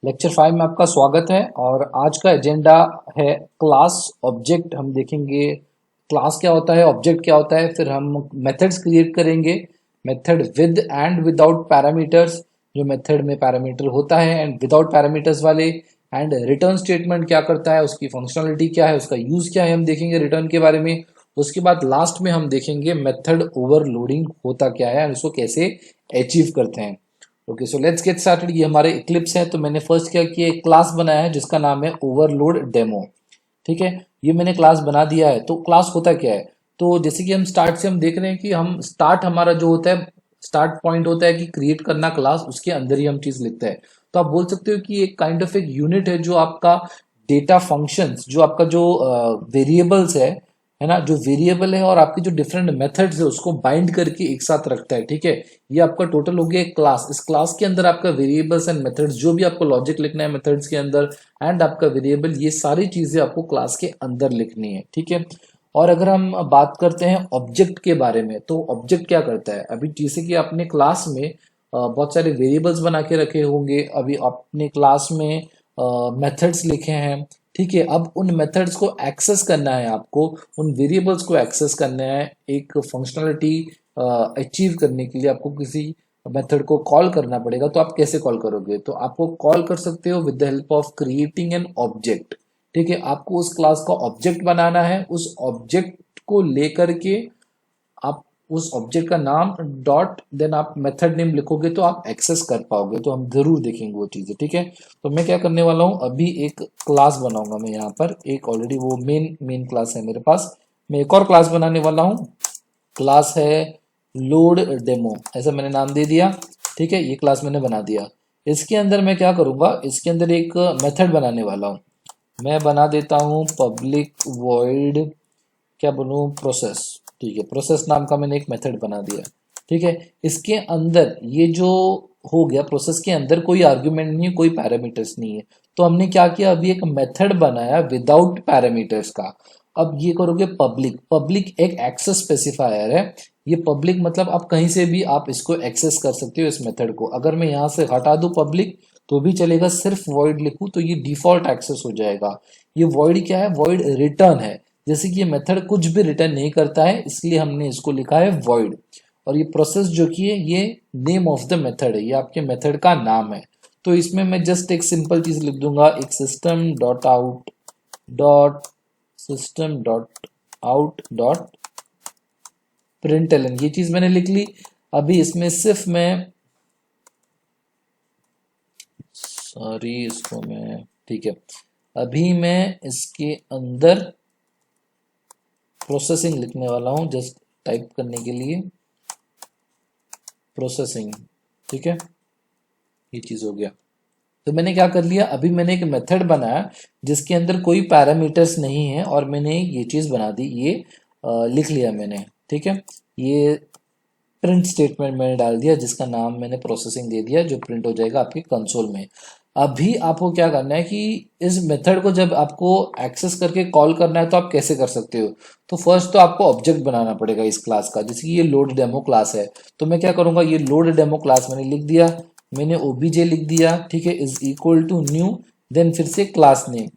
Lecture 5 में आपका स्वागत है और आज का एजेंडा है क्लास ऑब्जेक्ट। हम देखेंगे क्लास क्या होता है, ऑब्जेक्ट क्या होता है, फिर हम मेथड्स क्रिएट करेंगे, method with and without parameters, जो मेथड में पैरामीटर होता है एंड विदाउट पैरामीटर्स वाले, एंड रिटर्न स्टेटमेंट क्या करता है, उसकी फंक्शनलिटी क्या है, उसका यूज क्या है, हम देखेंगे रिटर्न के बारे में। उसके बाद लास्ट में हम देखेंगे मेथड ओवरलोडिंग होता क्या है और उसको कैसे अचीव करते हैं। Okay, so let's get started. ये हमारे इक्लिप्स है, तो मैंने फर्स्ट क्या किया, एक क्लास बनाया है जिसका नाम है ओवरलोड डेमो। ठीक है, ये मैंने क्लास बना दिया है। तो क्लास होता क्या है, तो जैसे कि हम स्टार्ट से हम देख रहे हैं कि हम स्टार्ट हमारा जो होता है, स्टार्ट पॉइंट होता है कि क्रिएट करना क्लास, उसके अंदर ही हम चीज लिखते हैं। तो आप बोल सकते हो कि एक काइंड ऑफ एक यूनिट है जो आपका डेटा फंक्शंस, जो आपका जो वेरिएबल्स है ना, जो वेरिएबल है और आपकी जो डिफरेंट मेथड्स है उसको बाइंड करके एक साथ रखता है। ठीक है, ये आपका टोटल हो गया एक क्लास। इस क्लास के अंदर आपका वेरिएबल्स एंड मेथड्स, जो भी आपको लॉजिक लिखना है मेथड्स के अंदर एंड आपका वेरिएबल, ये सारी चीजें आपको क्लास के अंदर लिखनी है। ठीक है, और अगर हम बात करते हैं ऑब्जेक्ट के बारे में, तो ऑब्जेक्ट क्या करता है, अभी जैसे कि आपने क्लास में बहुत सारे वेरिएबल्स बना के रखे होंगे, अभी आपने क्लास में मेथड्स लिखे हैं। ठीक है, अब उन मेथड्स को एक्सेस करना है आपको, उन वेरिएबल्स को एक्सेस करना है, एक फंक्शनलिटी अचीव करने के लिए आपको किसी मेथड को कॉल करना पड़ेगा। तो आप कैसे कॉल करोगे, तो आपको कॉल कर सकते हो with the help of creating an object. ठीक है, आपको उस क्लास का ऑब्जेक्ट बनाना है, उस ऑब्जेक्ट को लेकर के आप उस ऑब्जेक्ट का नाम डॉट देन आप मेथड नेम लिखोगे तो आप एक्सेस कर पाओगे। तो हम जरूर देखेंगे वो चीजें। ठीक है, तो मैं क्या करने वाला हूं, अभी एक क्लास बनाऊंगा मैं यहाँ पर, एक ऑलरेडी वो मेन क्लास है मेरे पास। मैं एक और क्लास बनाने वाला हूँ, क्लास है लोड डेमो, ऐसा मैंने नाम दे दिया। ठीक है, ये क्लास मैंने बना दिया। इसके अंदर मैं क्या करूंगा, इसके अंदर एक मेथड बनाने वाला हूँ। मैं बना देता हूँ पब्लिक वॉइड, क्या बोलूँ, प्रोसेस। ठीक है, प्रोसेस नाम का मैंने एक मेथड बना दिया। ठीक है, इसके अंदर ये जो हो गया, प्रोसेस के अंदर कोई आर्ग्यूमेंट नहीं है, कोई पैरामीटर्स नहीं है। तो हमने क्या किया, अभी एक मेथड बनाया विदाउट पैरामीटर्स का। अब ये करोगे पब्लिक, पब्लिक एक एक्सेस स्पेसिफायर है। ये पब्लिक मतलब आप कहीं से भी आप इसको एक्सेस कर सकते हो इस मेथड को। अगर मैं यहाँ से हटा दूं पब्लिक तो भी चलेगा, सिर्फ वॉइड लिखूं तो ये डिफॉल्ट एक्सेस हो जाएगा। ये वॉइड क्या है, वॉइड रिटर्न है। जैसे कि ये मेथड कुछ भी रिटर्न नहीं करता है, इसलिए हमने इसको लिखा है वॉइड। और ये प्रोसेस जो कि है, ये नेम ऑफ द मेथड है, ये आपके मेथड का नाम है। तो इसमें मैं जस्ट एक सिंपल चीज लिख दूंगा, एक system dot out dot system dot out dot println, ये चीज मैंने लिख ली। अभी इसमें सिर्फ मैं, सॉरी इसको मैं, ठीक है, अभी मैं इसके अंदर प्रोसेसिंग लिखने वाला हूं, जस्ट टाइप करने के लिए प्रोसेसिंग। ठीक है, ये चीज हो गया। तो मैंने क्या कर लिया, अभी मैंने एक मेथड बनाया जिसके अंदर कोई पैरामीटर्स नहीं है और मैंने ये चीज बना दी, ये लिख लिया मैंने। ठीक है, ये प्रिंट स्टेटमेंट मैंने डाल दिया जिसका नाम मैंने प्रोसेसिंग दे दिया, जो प्रिंट हो जाएगा आपके कंसोल में। अभी आपको क्या करना है कि इस मेथड को जब आपको एक्सेस करके कॉल करना है तो आप कैसे कर सकते हो। तो फर्स्ट तो आपको ऑब्जेक्ट बनाना पड़ेगा इस क्लास का, जैसे कि ये लोड डेमो क्लास है। तो मैं क्या करूंगा, ये लोड डेमो क्लास मैंने लिख दिया, मैंने ओबीजे लिख दिया। ठीक है, is equal to new, then फिर से क्लास नेम,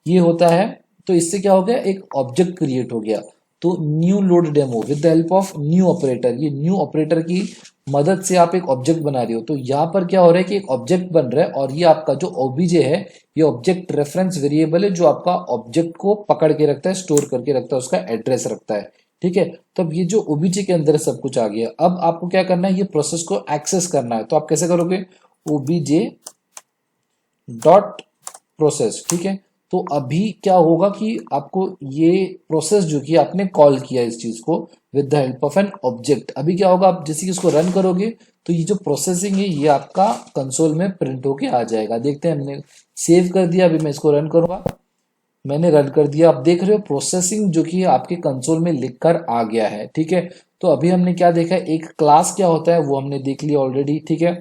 ये होता है। तो इससे क्या हो गया, एक ऑब्जेक्ट क्रिएट हो गया। तो new load demo with the help of new operator, ये न्यू ऑपरेटर की मदद से आप एक ऑब्जेक्ट बना रहे हो। तो यहाँ पर क्या हो रहा है कि एक ऑब्जेक्ट बन रहा है और ये आपका जो ओबीजे है, ये ऑब्जेक्ट रेफरेंस वेरिएबल है जो आपका ऑब्जेक्ट को पकड़ के रखता है, स्टोर करके रखता है, उसका एड्रेस रखता है। ठीक है, तो अब ये जो ओबीजे के अंदर सब कुछ आ गया। अब आपको क्या करना है, ये प्रोसेस को एक्सेस करना है। तो आप कैसे करोगे, ओबीजे डॉट प्रोसेस। ठीक है, तो अभी क्या होगा कि आपको ये प्रोसेस जो कि आपने कॉल किया इस चीज को with the help of an object, अभी क्या होगा, आप जैसे कि इसको रन करोगे तो ये जो प्रोसेसिंग है ये आपका कंसोल में प्रिंट होके आ जाएगा। देखते हैं, हमने सेव कर दिया, अभी मैं इसको रन करूंगा। मैंने रन कर दिया, आप देख रहे हो प्रोसेसिंग जो कि आपके कंसोल में लिख कर आ गया है। ठीक है, तो अभी हमने क्या देखा, एक क्लास क्या होता है वो हमने देख लिया ऑलरेडी। ठीक है,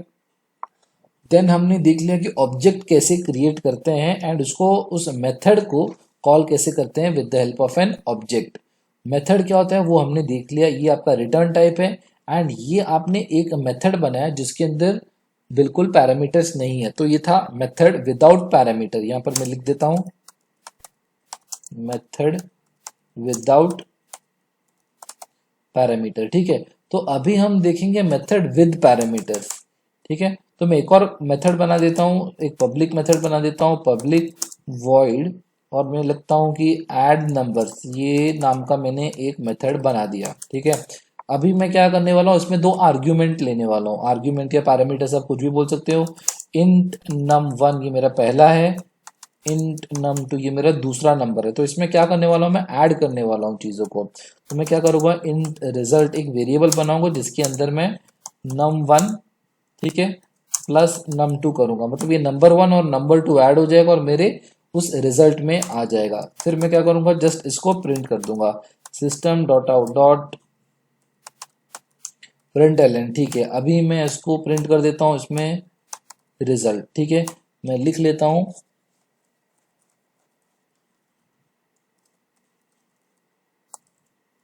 देन हमने देख लिया कि ऑब्जेक्ट कैसे क्रिएट करते हैं एंड उसको, उस मेथड को कॉल कैसे करते हैं with the help of an object. Method क्या होता है वो हमने देख लिया, ये आपका रिटर्न टाइप है। एंड ये आपने एक मेथड बनाया जिसके अंदर बिल्कुल पैरामीटर्स नहीं है। तो ये था मेथड विदाउट पैरामीटर। यहां पर मैं लिख देता हूं मेथड विदाउट पैरामीटर। ठीक है, तो अभी हम देखेंगे मेथड विद पैरामीटर्स। ठीक है, तो मैं एक और मेथड बना देता हूं, एक पब्लिक मेथड बना देता हूं, पब्लिक वॉइड, और मैं लिखता हूं कि ऐड नंबर्स, ये नाम का मैंने एक मेथड बना दिया। ठीक है, अभी मैं क्या करने वाला हूं, इसमें दो आर्ग्यूमेंट लेने वाला हूं। आर्ग्यूमेंट या पैरामीटर्स आप कुछ भी बोल सकते हो। इंट num1 ये मेरा पहला है, इंट num2 ये मेरा दूसरा नंबर है। तो इसमें क्या करने वाला हूँ, मैं ऐड करने वाला हूँ चीज़ों को। तो मैं क्या करूँगा, इंट रिजल्ट एक वेरिएबल बनाऊंगा जिसके अंदर मैं num1, ठीक है, प्लस num2 करूंगा। मतलब ये नंबर 1 और नंबर 2 ऐड हो जाएगा और मेरे उस रिजल्ट में आ जाएगा। फिर मैं क्या करूंगा, जस्ट इसको प्रिंट कर दूंगा, system dot out dot println. ठीक है, अभी मैं इसको प्रिंट कर देता हूँ इसमें रिजल्ट। ठीक है, मैं लिख लेता हूँ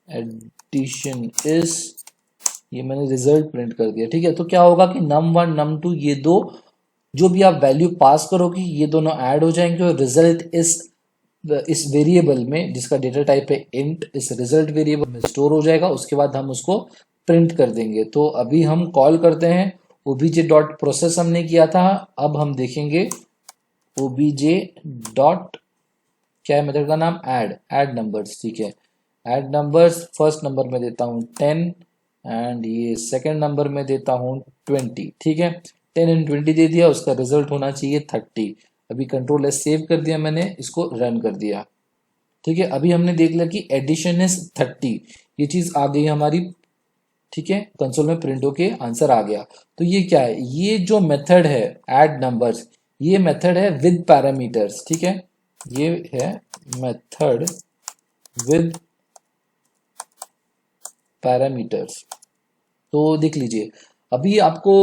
एडिशन इज, ये मैंने रिजल्ट प्रिंट कर दिया। ठीक है, तो क्या होगा कि num1 num2 ये दो जो भी आप वैल्यू पास करोगे ये दोनों ऐड हो जाएंगे और रिजल्ट इस वेरिएबल में जिसका डेटा टाइप है इंट, इस रिजल्ट वेरिएबल में स्टोर हो जाएगा। उसके बाद हम उसको प्रिंट कर देंगे। तो अभी हम कॉल करते हैं obj डॉट प्रोसेस, हमने किया था। अब हम देखेंगे obj डॉट, क्या है मेथड का नाम, ऐड नंबर्स। ठीक है, ऐड नंबर्स, फर्स्ट नंबर में देता हूँ 10 एंड ये सेकंड नंबर में देता हूँ 20। ठीक है, 10 एंड 20 दे दिया, उसका रिजल्ट होना चाहिए 30। अभी कंट्रोल एस सेव कर दिया मैंने, इसको रन कर दिया। ठीक है, अभी हमने देख लिया कि एडिशन इज 30, ये चीज आ गई हमारी। ठीक है, कंसोल में प्रिंट होके आंसर आ गया। तो ये क्या है, ये जो मेथड है ऐड नंबर्स, ये मेथड है विद पैरामीटर्स। ठीक है, ये है मेथड विद पैरामीटर्स। तो देख लीजिए, अभी आपको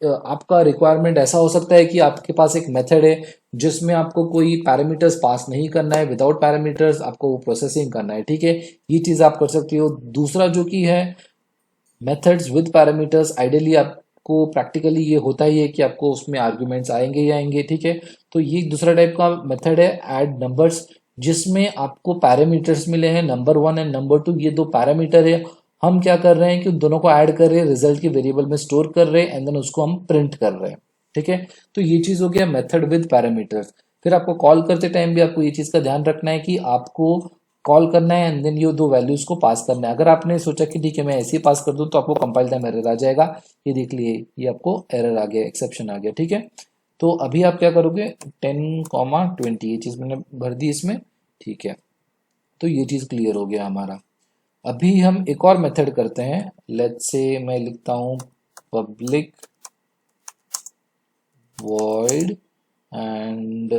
आपका रिक्वायरमेंट ऐसा हो सकता है कि आपके पास एक मेथड है जिसमें आपको कोई पैरामीटर्स पास नहीं करना है, विदाउट पैरामीटर्स आपको वो प्रोसेसिंग करना है। ठीक है, ये चीज आप कर सकते हो। दूसरा जो कि है मेथड्स विद पैरामीटर्स, आइडियली आपको प्रैक्टिकली ये होता ही है कि आपको उसमें आर्ग्यूमेंट्स आएंगे ही आएंगे। ठीक है, तो ये दूसरा टाइप का मेथड है ऐड नंबर्स, जिसमें आपको पैरामीटर्स मिले हैं नंबर 1 एंड नंबर 2, ये दो पैरामीटर है। हम क्या कर रहे हैं कि उन दोनों को ऐड कर रहे हैं, रिजल्ट की वेरिएबल में स्टोर कर रहे हैं एंड देन उसको हम प्रिंट कर रहे हैं। ठीक है, तो ये चीज हो गया मेथड विद पैरामीटर्स। फिर आपको कॉल करते टाइम भी आपको ये चीज का ध्यान रखना है कि आपको कॉल करना है एंड देन ये दो वैल्यूज को पास करना है। अगर आपने सोचा कि ठीक है मैं ऐसे ही पास कर दूं तो आपको कंपाइल टाइम एरर आ जाएगा। ये देख लिए, ये आपको एरर आ गया, एक्सेप्शन आ गया। ठीक है, तो अभी आप क्या करोगे, 10, 20 ये चीज मैंने भर दी इसमें। ठीक है, तो ये चीज क्लियर हो गया हमारा। अभी हम एक और मेथड करते हैं। लेट्स से मैं लिखता हूं public void and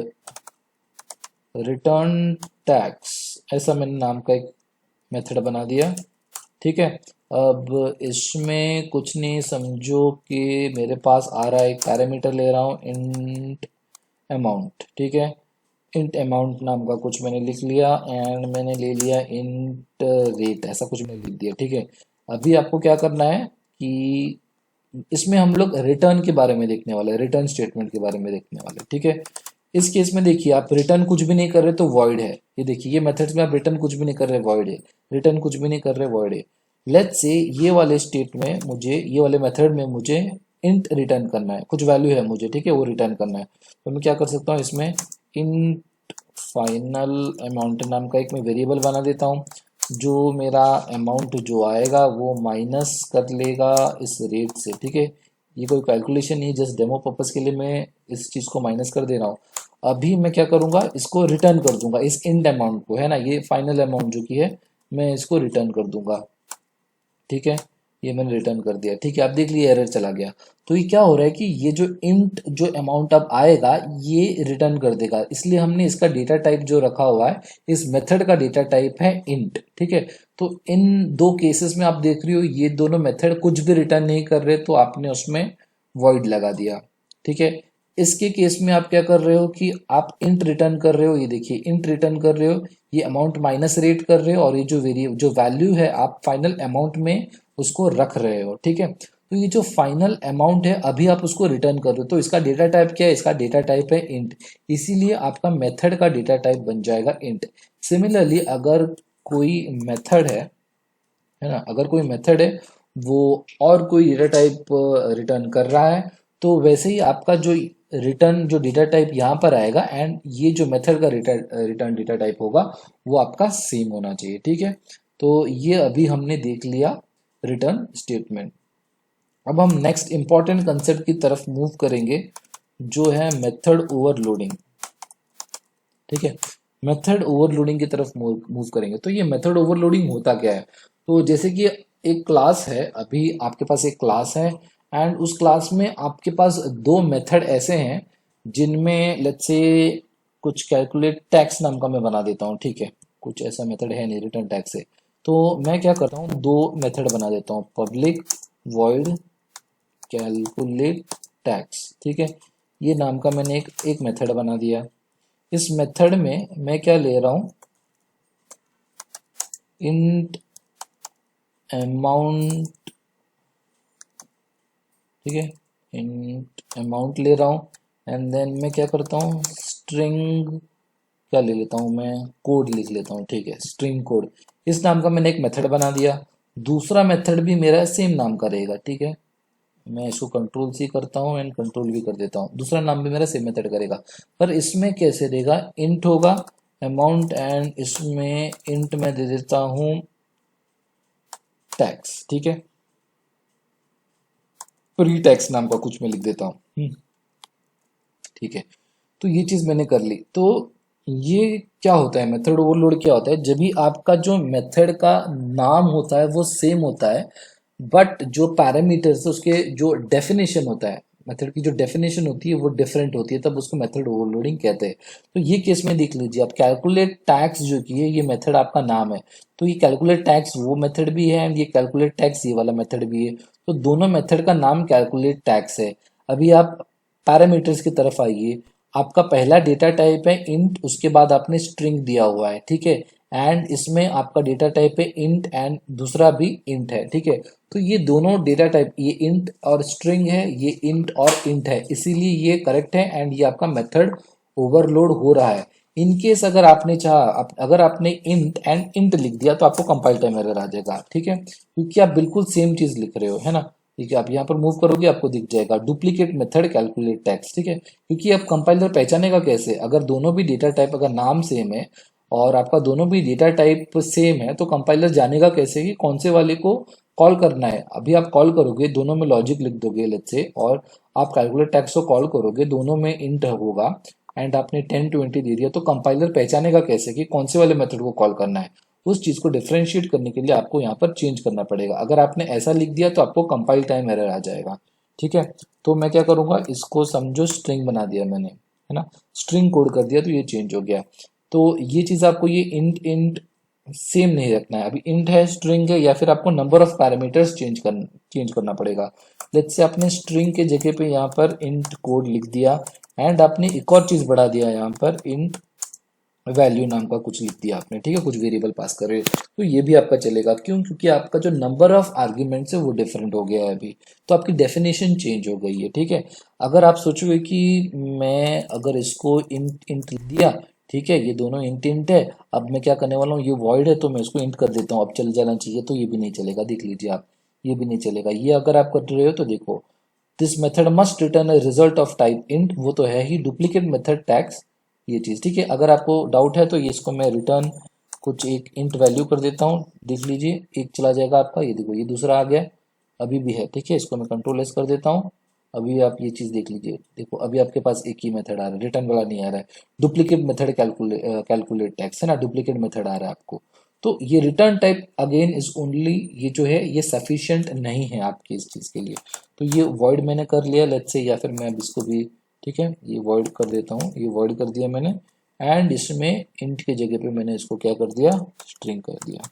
return tax, ऐसा मैंने नाम का एक मेथड बना दिया। ठीक है, अब इसमें कुछ नहीं, समझो कि मेरे पास आ रहा है एक पैरामीटर ले रहा हूँ इंट अमाउंट। ठीक है, इंट अमाउंट नाम का कुछ मैंने लिख लिया एंड मैंने ले लिया इंट रेट, ऐसा कुछ मैंने लिख दिया। ठीक है, अभी आपको क्या करना है कि इसमें हम लोग रिटर्न के बारे में देखने वाले हैं, रिटर्न स्टेटमेंट के बारे में देखने वाले हैं। ठीक है, इस केस में देखिए आप रिटर्न कुछ भी नहीं कर रहे तो वॉइड है। ये देखिए, ये मेथड्स में आप रिटर्न कुछ भी नहीं कर रहे वॉइड है, रिटर्न कुछ भी नहीं कर रहे वॉइड है। लेट्स से ये वाले स्टेट में मुझे, ये वाले मेथड में मुझे इंट रिटर्न करना है, कुछ वैल्यू है मुझे, ठीक है, वो रिटर्न करना है। तो मैं क्या कर सकता हूँ, इसमें इंट फाइनल अमाउंट नाम का एक मैं वेरिएबल बना देता हूँ। जो मेरा अमाउंट जो आएगा वो माइनस कर लेगा इस रेट से। ठीक है, ये कोई कैलकुलेशन नहीं, जस्ट डेमो पर्पस के लिए मैं इस चीज को माइनस कर दे रहा हूँ। अभी मैं क्या करूंगा, इसको रिटर्न कर दूंगा, इस इंड अमाउंट को, है ना, ये फाइनल अमाउंट जो की है मैं इसको रिटर्न कर दूंगा। ठीक है, ये मैंने रिटर्न कर दिया। ठीक है, आप देख लिए एरर चला गया। तो ये क्या हो रहा है कि ये जो इंट जो अमाउंट अब आएगा ये रिटर्न कर देगा, इसलिए हमने इसका डेटा टाइप जो रखा हुआ है, इस मेथड का डेटा टाइप है इंट। ठीक है, तो इन दो केसेस में आप देख रही हो ये दोनों मेथड कुछ भी रिटर्न नहीं कर रहे, तो आपने उसमें वॉइड लगा दिया। ठीक है, इसके केस में आप क्या कर रहे हो कि आप इंट रिटर्न कर रहे हो, ये देखिए इंट रिटर्न कर रहे हो, ये अमाउंट माइनस रेट कर रहे हो और ये जो वैल्यू है आप फाइनल अमाउंट में उसको रख रहे हो। ठीक है, तो ये जो फाइनल अमाउंट है अभी आप उसको रिटर्न कर रहे हो, तो इसका डेटा टाइप क्या है, इसका डेटा टाइप है इंट, इसीलिए आपका मेथड का डेटा टाइप बन जाएगा इंट। सिमिलरली अगर कोई मेथड है ना, अगर कोई मेथड है वो और कोई डेटा टाइप रिटर्न कर रहा है, तो वैसे ही आपका जो रिटर्न जो डेटा टाइप यहाँ पर आएगा एंड ये जो मेथड का रिटर्न डेटा टाइप होगा वो आपका सेम होना चाहिए, ठीक है। तो ये अभी हमने देख लिया रिटर्न स्टेटमेंट। अब हम नेक्स्ट इंपॉर्टेंट कंसेप्ट की तरफ मूव करेंगे जो है मेथड ओवरलोडिंग, ठीक है। मेथड ओवरलोडिंग की तरफ मूव करेंगे। तो ये मेथड ओवरलोडिंग होता क्या है, तो जैसे कि एक क्लास है, अभी आपके पास एक क्लास है एंड उस क्लास में आपके पास दो मेथड ऐसे हैं जिनमें लेट्स से कुछ कैलकुलेट टैक्स नाम का मैं बना देता हूँ, ठीक है। कुछ ऐसा मेथड है नहीं रिटर्न टैक्स से, तो मैं क्या करता हूँ दो मेथड बना देता हूँ, पब्लिक वॉइड कैलकुलेट टैक्स, ठीक है। ये नाम का मैंने एक मेथड बना दिया। इस मेथड में मैं क्या ले रहा हूं, इंट अमाउंट, ठीक है, इंट अमाउंट ले रहा हूं एंड देन मैं क्या करता हूं स्ट्रिंग क्या ले लेता हूं, मैं कोड लिख लेता हूं, ठीक है, स्ट्रिंग कोड। इस नाम का मैंने एक मेथड बना दिया। दूसरा मेथड भी मेरा सेम नाम का रहेगा, ठीक है। मैं इसको कंट्रोल सी करता हूँ एंड कंट्रोल भी कर देता हूँ, दूसरा नाम भी मेरा सेम मेथड करेगा। पर इसमें कैसे देगा, इंट होगा अमाउंट एंड इसमें इंट में दे देता हूँ टैक्स, ठीक है, प्री टैक्स नाम का कुछ मैं लिख देता हूँ, ठीक है। तो ये चीज मैंने कर ली। तो ये क्या होता है, मेथड ओवरलोड क्या होता है, जब भी आपका जो मेथड का नाम होता है वो सेम होता है बट जो पैरामीटर्स है उसके जो डेफिनेशन होता है, मेथड की जो डेफिनेशन होती है वो डिफरेंट होती है, तब उसको मेथड ओवरलोडिंग कहते हैं। तो ये केस में देख लीजिए आप, कैलकुलेट टैक्स जो की है ये मेथड आपका नाम है, तो ये कैलकुलेट टैक्स वो मेथड भी है एंड ये कैलकुलेट टैक्स ये वाला मेथड भी है, तो दोनों मेथड का नाम कैलकुलेट टैक्स है। अभी आप पैरामीटर्स की तरफ आइए, आपका पहला डेटा टाइप है इंट, उसके बाद आपने स्ट्रिंग दिया हुआ है, ठीक है, एंड इसमें आपका डेटा टाइप है इंट एंड दूसरा भी इंट है, ठीक है। तो ये दोनों डेटा टाइप, ये इंट और स्ट्रिंग है, ये इंट और इंट है, इसीलिए ये करेक्ट है एंड ये आपका मेथड ओवरलोड हो रहा है। इन केस अगर आपने चाहा अगर आपने इंट एंड इंट लिख दिया तो आपको कंपाइल टाइम एरर आ जाएगा, ठीक है, क्योंकि आप बिल्कुल सेम चीज लिख रहे हो, है ना। ठीक है, आप यहाँ पर मूव करोगे आपको दिख जाएगा डुप्लीकेट मेथड कैलकुलेट टैक्स, ठीक है, क्योंकि अब कंपाइलर पहचानेगा कैसे, अगर दोनों भी डेटा टाइप अगर नाम सेम है और आपका दोनों भी डेटा टाइप सेम है तो कंपाइलर जानेगा कैसे कि कौन से वाले को कॉल करना है। अभी आप कॉल करोगे, दोनों में लॉजिक लिख दोगे लेट्स से, और आप कैलकुलेट टैक्स को कॉल करोगे, दोनों में इंट होगा एंड आपने 10-20 दे दिया, तो कंपाइलर पहचानेगा कैसे कि कौन से वाले मेथड को कॉल करना है। उस चीज को डिफरेंशिएट करने के लिए आपको यहाँ पर चेंज करना पड़ेगा। अगर आपने ऐसा लिख दिया तो आपको कंपाइल टाइम एरर आ जाएगा, ठीक है। तो मैं क्या करूंगा, इसको समझो स्ट्रिंग बना दिया मैंने, है ना, स्ट्रिंग कोड कर दिया तो ये चेंज हो गया। तो ये चीज आपको ये इंट इंट सेम नहीं रखना है, अभी इंट है स्ट्रिंग है या फिर आपको नंबर ऑफ पैरामीटर्स चेंज करना पड़ेगा। लेट्स से आपने स्ट्रिंग के जगह पे यहाँ पर इंट कोड लिख दिया एंड आपने एक और चीज बढ़ा दिया यहाँ पर इंट वैल्यू नाम का कुछ लिख दिया आपने, ठीक है, कुछ वेरिएबल पास कर रहे हो तो ये भी आपका चलेगा। क्यों, क्योंकि आपका जो नंबर ऑफ आर्ग्यूमेंट्स है वो डिफरेंट हो गया है अभी, तो आपकी डेफिनेशन चेंज हो गई है, ठीक है। अगर आप सोचोगे कि मैं अगर इसको इंट इंट लिख दिया, ठीक है, ये दोनों इंट इंट है, अब मैं क्या करने वाला हूँ, ये वॉइड है तो मैं इसको इंट कर देता हूँ, अब चल जाना चाहिए, तो ये भी नहीं चलेगा, देख लीजिए आप, ये भी नहीं चलेगा। ये अगर आप कर रहे हो तो देखो, this method must return a result of type int, वो तो है ही, डुप्लीकेट मेथड टैक्स ये चीज, ठीक है। अगर आपको डाउट है तो ये इसको मैं रिटर्न कुछ एक इंट वैल्यू कर देता हूँ, देख लीजिए एक चला जाएगा आपका, ये देखो ये दूसरा आ गया, अभी भी है, ठीक है, इसको मैं कंट्रोल एस कर देता हूँ। अभी आप ये चीज देख लीजिए, देखो अभी आपके पास एक ही मेथड आ रहा है, रिटर्न वाला नहीं आ रहा है, डुप्लीकेट मेथड कैलकुलेट टैक्स है ना, डुप्लीकेट मेथड आ रहा है आपको। तो ये return type again is only, ये जो है ये सफिशिएंट नहीं है आपकी इस चीज के लिए। तो ये वॉइड मैंने कर लिया लेट्स से, या फिर मैं अब इसको भी, ठीक है, ये वॉइड कर देता हूँ, ये वॉइड कर दिया मैंने एंड इसमें इंट के जगह पे मैंने इसको क्या कर दिया, स्ट्रिंग कर दिया,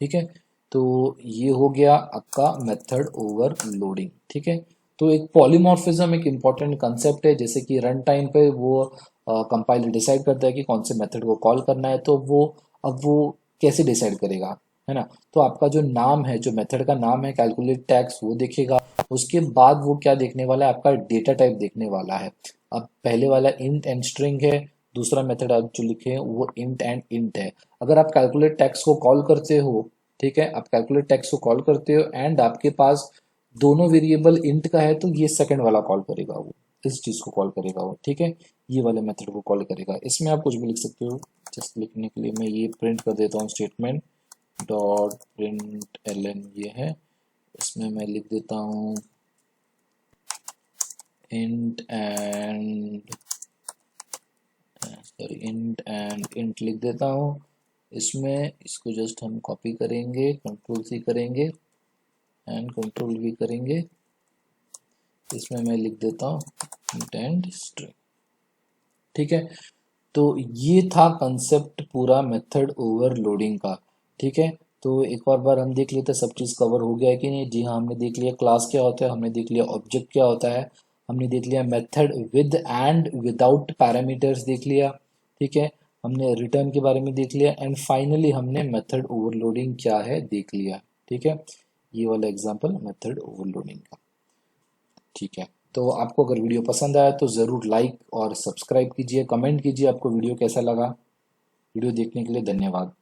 ठीक है। तो ये हो गया आपका मेथड ओवरलोडिंग, ठीक है। तो एक पॉलीमॉर्फिज्म एक इंपॉर्टेंट कंसेप्ट है, जैसे कि रन टाइम पे वो कंपाइलर डिसाइड करता है कि कौन से मेथड को कॉल करना है, तो वो अब वो कैसे डिसाइड करेगा, है ना। तो आपका जो नाम है, जो मेथड का नाम है कैलकुलेट टैक्स, वो देखेगा। उसके बाद वो क्या देखने वाला है, आपका डेटा टाइप देखने वाला है। अब पहले वाला इंट एंड स्ट्रिंग है, दूसरा मेथड आप जो लिखे हैं वो इंट एंड इंट है। अगर आप कैलकुलेट टैक्स को कॉल करते हो, ठीक है, आप कैलकुलेट टैक्स को कॉल करते हो एंड आपके पास दोनों वेरिएबल इंट का है, तो ये सेकंड वाला कॉल करेगा, वो इस चीज को कॉल करेगा वो, ठीक है, ये वाले मेथड को कॉल करेगा। इसमें आप कुछ भी लिख सकते हो। जस्ट लिखने के लिए मैं ये प्रिंट कर देता हूँ, statement dot print L N ये है। इसमें मैं लिख देता हूँ इंट एंड इंट लिख देता हूँ। इसमें इसको जस्ट हम कॉपी करेंगे, कंट्रोल सी करेंगे एंड कंट्रोल वी करेंगे। इसमें मैं लिख देता हूँ इंट एंड स्ट्रिंग, ठीक है। तो ये था कंसेप्ट पूरा मेथड ओवरलोडिंग का, ठीक है। तो एक और बार हम देख लेते हैं सब चीज़ कवर हो गया है कि नहीं। जी हाँ, हमने देख लिया क्लास क्या होता है, हमने देख लिया ऑब्जेक्ट क्या होता है, हमने देख लिया method with and without parameters देख लिया, ठीक है। हमने रिटर्न के बारे में देख लिया एंड फाइनली हमने मेथड ओवरलोडिंग क्या है देख लिया, ठीक है। ये वाला एग्जांपल मेथड ओवरलोडिंग का, ठीक है। तो आपको अगर वीडियो पसंद आया तो ज़रूर लाइक और सब्सक्राइब कीजिए, कमेंट कीजिए आपको वीडियो कैसा लगा। वीडियो देखने के लिए धन्यवाद।